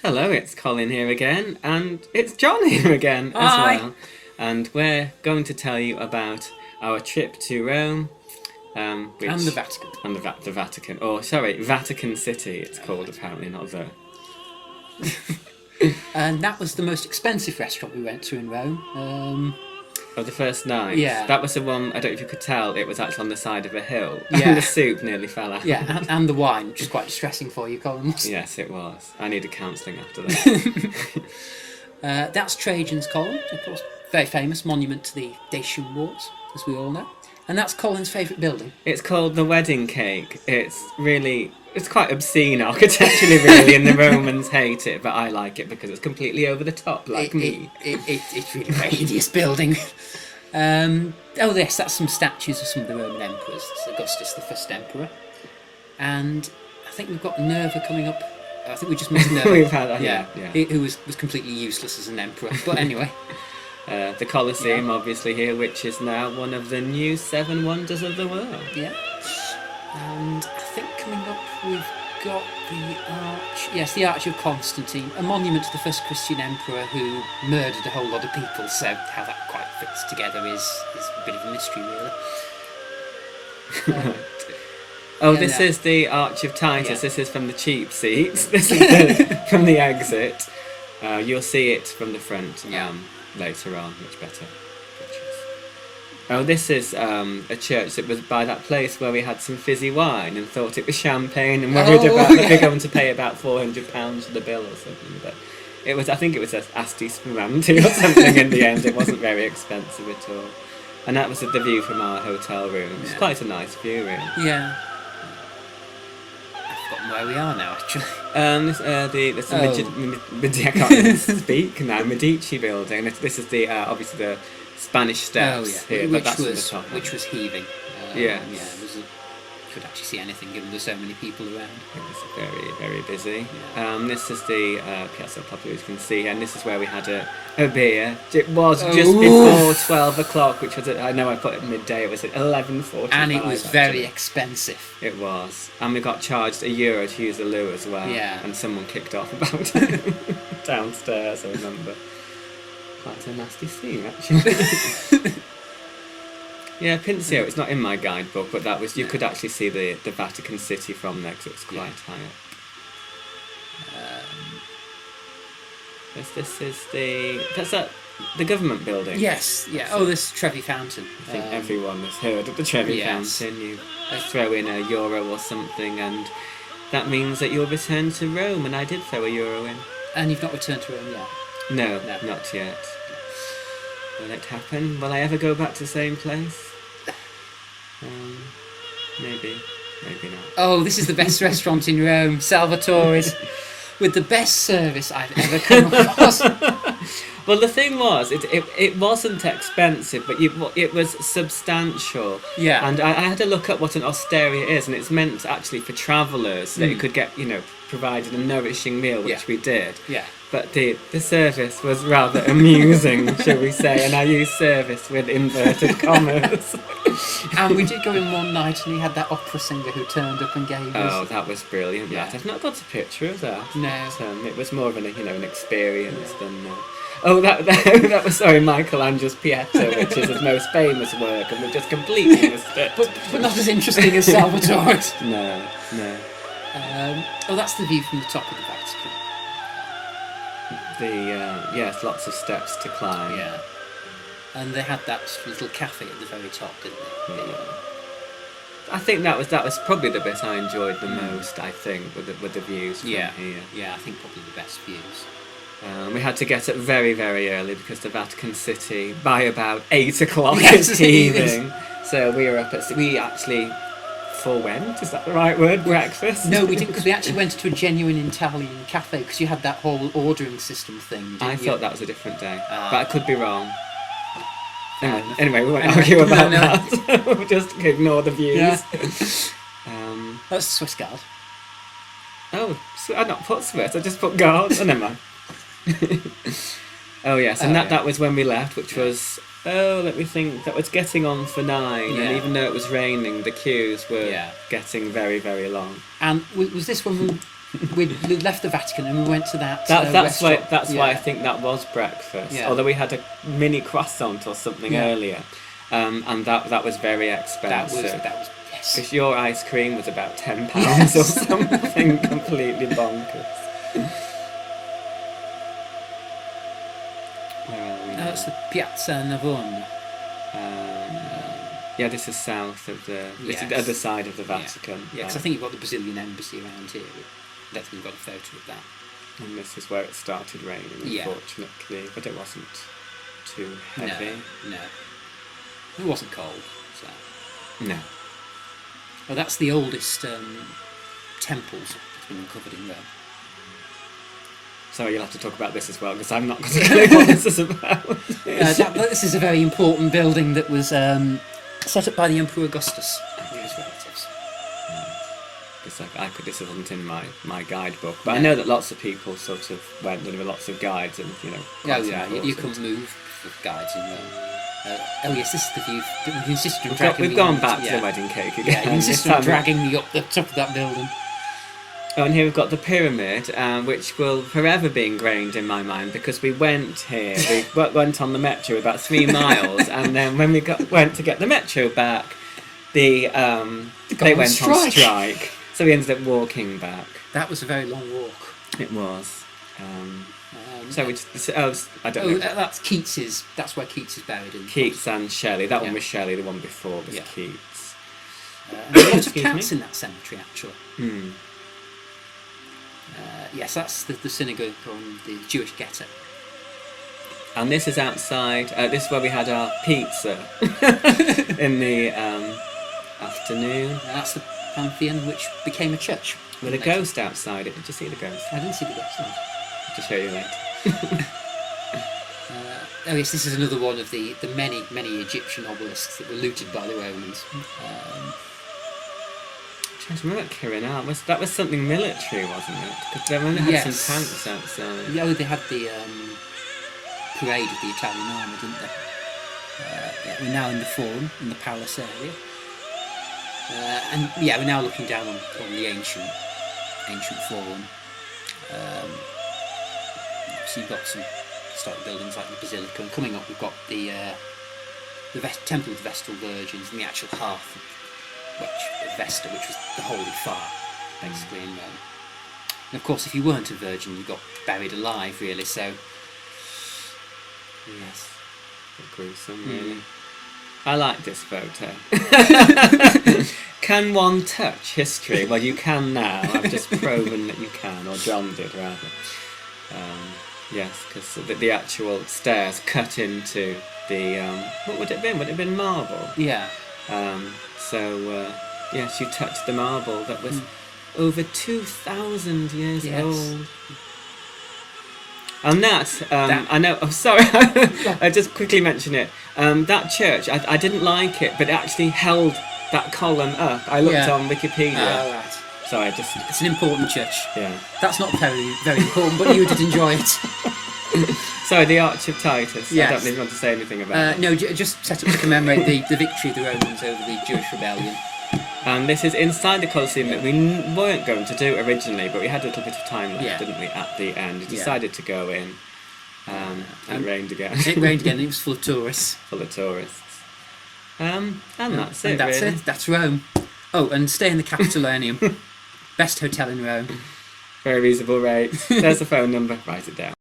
Hello, it's Colin here again, and it's John here again Hi. as well. And we're going to tell you about our trip to Rome, which And the Vatican. and the Vatican. Or sorry, Vatican City. It's called apparently, not the. And that was the most expensive restaurant we went to in Rome. Oh, the first night. Yeah. That was the one. I don't know if you could tell. It was actually on the side of a hill, Yeah. and the soup nearly fell out. Yeah, and the wine, which is quite distressing for you, Colin. Yes, it was. I needed counselling after that. That's Trajan's column, of course. Very famous monument to the Dacian Wars, as we all know. And that's Colin's favourite building. It's called the Wedding Cake. It's quite obscene architecturally, really, and the Romans hate it, but I like it because it's completely over the top, like me. It's really a very hideous building. Oh yes, that's some statues of some of the Roman emperors. It's Augustus, the first emperor. And I think we've got Nerva coming up. I think we just missed Nerva. We've had yeah. Who was completely useless as an emperor. But anyway. The Colosseum, obviously, here, which is now one of the new 7 wonders of the world. Yeah. And I think coming up we've got the Arch. Yes, the Arch of Constantine, a monument to the first Christian emperor who murdered a whole lot of people. So how that quite fits together is a bit of a mystery, really. This is the Arch of Titus. Yeah. This is from the cheap seats. This is from the exit. You'll see it from the front later on, much better pictures. Oh, this is a church that was by that place where we had some fizzy wine and thought it was champagne and worried about that we're going to pay about £400 for the bill or something. But I think it was Asti Spumanti or something in the end. It wasn't very expensive at all. And that was the view from our hotel room. It's quite a nice view, really. Yeah. I've forgotten where we are now, actually. I can't even speak now. Medici building. This is the obviously the Spanish Steps here, but that's on the top. Which was heaving. Yes. Yeah, could actually see anything given there's so many people around. It was very, very busy. Yeah. This is the Piazza Popolo, as you can see, and this is where we had a beer. It was just before 12 o'clock, which was I know I put it midday. It was at 11:45, and it was very expensive. It was, and we got charged €1 to use the loo as well. Yeah. And someone kicked off about it downstairs. I remember. Quite a nasty scene, actually. Yeah, Pincio. It's not in my guidebook, but that was you could actually see the Vatican City from there because it was quite high up. This is the government building. Yes, yeah. Oh, this Trevi Fountain. I think everyone has heard of the Trevi Fountain. You throw in €1 or something, and that means that you'll return to Rome. And I did throw €1 in. And you've not returned to Rome yet? No, not yet. Will it happen? Will I ever go back to the same place? Maybe not. Oh, this is the best restaurant in Rome, Salvatore's, with the best service I've ever come across. Well, the thing was, it wasn't expensive, but it was substantial. Yeah. And I had to look up what an osteria is, and it's meant actually for travellers so that you could get, provided a nourishing meal, which we did. Yeah. But the service was rather amusing, shall we say, and I use service with inverted commas. And we did go in one night and he had that opera singer who turned up and gave us... Oh, that was brilliant. Yeah. I've not got a picture of that. No. But, it was more of an experience than... that was, sorry, Michelangelo's Pieta, which is his most famous work, and we just completely missed it. but not as interesting as Salvatore's. No. That's the view from the top of the Vatican. Yes, lots of steps to climb. Yeah. And they had that little cafe at the very top, didn't they? Yeah. I think that was probably the bit I enjoyed the most. I think with the views from here. Yeah, I think probably the best views. We had to get up very, very early because the Vatican City by about 8 o'clock is heaving. So we were up we actually forewent, is that the right word? Breakfast? No, we didn't, because we actually went to a genuine Italian cafe because you had that whole ordering system thing. I thought that was a different day, but I could be wrong. Anyway, we won't Anyway, argue about no. that. We'll just ignore the views. Yeah. That's Swiss Guard. Oh, I not put Swiss, I just put guards. Oh, never mind. Oh yes, and that was when we left, which was let me think. That was getting on for 9, and even though it was raining, the queues were getting very, very long. And was this when we we left the Vatican and we went to that. That's why. restaurant. That's why I Yeah. think that was breakfast. Yeah. Although we had a mini croissant or something Yeah. earlier, and that was very That expensive. was yes. Because your ice cream was about £10 or something completely bonkers. Where are we now? It's the Piazza Navona. Yeah, this is south of the. This is the Yes. other side of the Vatican. Yeah, because I think you've got the Brazilian embassy around here. That's we've got a photo of that. And this is where it started raining, Yeah. unfortunately, but it wasn't too heavy. No. It wasn't cold. So. No. Well, that's the oldest temples that's been uncovered in Rome. Sorry, you'll have to talk about this as well, because I'm not going to know what this is about. This is a very important building that was set up by the Emperor Augustus and his relatives. This isn't in my guidebook, but I know that lots of people sort of went. There were lots of guides, and Oh yeah, you couldn't move with guides in Rome. Oh yes, this is the view. You insisted on dragging We've me gone on back yeah. to the wedding cake again. Yeah, you insisted on dragging me up the top of that building. Oh, and here we've got the pyramid, which will forever be ingrained in my mind because we went here. We went on the metro about 3 miles, and then when we went to get the metro back, they went on strike. So we ended up walking back. That was a very long walk. It was. So we just, I don't know. That's Keats's. That's where Keats is buried in. Keats and Shelley. That one Yeah. was Shelley. The one before was Yeah. Keats. There's a lot of Excuse cats me? in that cemetery, actually. Hmm. Yes, that's the synagogue on the Jewish ghetto. And this is outside. This is where we had our pizza in the afternoon. That's the Pantheon, which became a church. With a ghost outside it. Did you see the ghost? I didn't see the ghost. No. I'll just show you later. Oh yes, this is another one of the many Egyptian obelisks that were looted by the Romans. I remember Kirinal. That was something military, wasn't it? Because they only had Yes. some tanks outside. Yeah, they had the parade of the Italian army, didn't they? Yeah, we're now in the Forum, in the palace area. And yeah, we're now looking down on the ancient Forum. So you've got some historic buildings like the Basilica, and coming up we've got the Temple of the Vestal Virgins and the actual hearth of Vesta, which was the holy fire, basically, in Rome. And of course, if you weren't a virgin, you got buried alive, really, so... Yes. Gruesome, really. I like this photo. Can one touch history? Well, you can now. I've just proven that you can, or John did, rather. Yes, because the actual stairs cut into the... what would it have been? Would it have been marble? Yeah. Yes, you touched the marble that was over 2,000 years old. And that, I know, I'm sorry, I just quickly mention it. That church, I didn't like it, but it actually held that column up. I looked on Wikipedia. Oh, right. Sorry, It's an important church. Yeah. That's not very, very important, but you did enjoy it. Sorry, the Arch of Titus. Yes. I don't even want to say anything about it. No, just set up to commemorate the victory of the Romans over the Jewish rebellion. And this is inside the Colosseum that we weren't going to do originally, but we had a little bit of time left, didn't we, at the end? We decided to go in, and it rained again. It rained again, and it was full of tourists. Full of tourists. And that's it, And that's really. it, that's Rome. Oh, and stay in the Capitoline. Best hotel in Rome. Very reasonable rate. There's the phone number. Write it down.